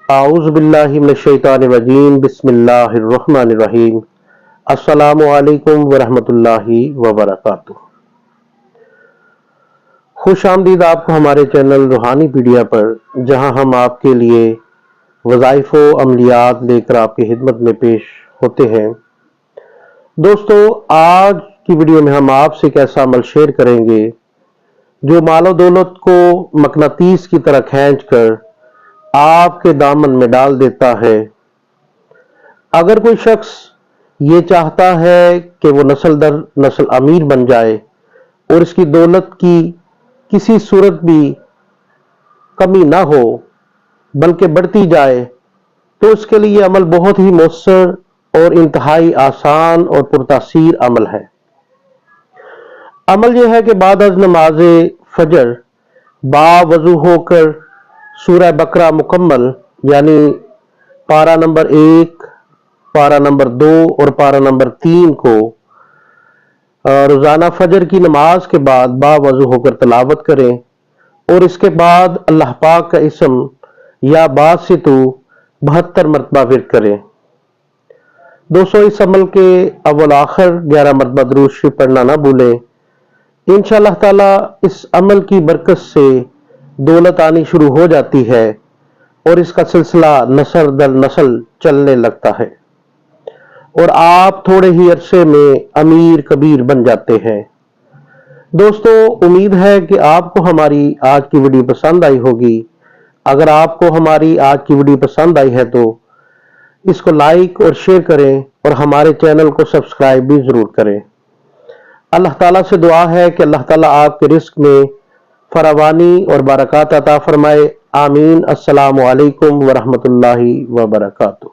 اعوذ باللہ من الشیطان الرجیم بسم اللہ الرحمن الرحیم السلام علیکم ورحمۃ اللہ وبرکاتہ۔ خوش آمدید آپ کو ہمارے چینل روحانی پیڈیا پر، جہاں ہم آپ کے لیے وظائف و عملیات لے کر آپ کی خدمت میں پیش ہوتے ہیں۔ دوستو، آج کی ویڈیو میں ہم آپ سے ایک ایسا عمل شیئر کریں گے جو مال و دولت کو مقناطیس کی طرح کھینچ کر آپ کے دامن میں ڈال دیتا ہے۔ اگر کوئی شخص یہ چاہتا ہے کہ وہ نسل در نسل امیر بن جائے اور اس کی دولت کی کسی صورت بھی کمی نہ ہو بلکہ بڑھتی جائے، تو اس کے لیے یہ عمل بہت ہی مؤثر اور انتہائی آسان اور پرتاثیر عمل ہے۔ عمل یہ ہے کہ بعد از نماز فجر باوضو ہو کر سورہ بقرہ مکمل، یعنی پارہ نمبر 1، پارہ نمبر 2 اور پارہ نمبر 3 کو روزانہ فجر کی نماز کے بعد باوضو ہو کر تلاوت کریں، اور اس کے بعد اللہ پاک کا اسم یا باسطو 72 مرتبہ ورد کریں۔ دوستو، اس عمل کے اول آخر 11 مرتبہ درود شریف پڑھنا نہ بھولیں۔ انشاءاللہ تعالی اس عمل کی برکت سے دولت آنی شروع ہو جاتی ہے اور اس کا سلسلہ نسل در نسل چلنے لگتا ہے، اور آپ تھوڑے ہی عرصے میں امیر کبیر بن جاتے ہیں۔ دوستو، امید ہے کہ آپ کو ہماری آج کی ویڈیو پسند آئی ہوگی۔ اگر آپ کو ہماری آج کی ویڈیو پسند آئی ہے تو اس کو لائک اور شیئر کریں، اور ہمارے چینل کو سبسکرائب بھی ضرور کریں۔ اللہ تعالیٰ سے دعا ہے کہ اللہ تعالیٰ آپ کے رزق میں فراوانی اور برکات عطا فرمائے۔ آمین۔ السلام علیکم ورحمۃ اللہ وبرکاتہ۔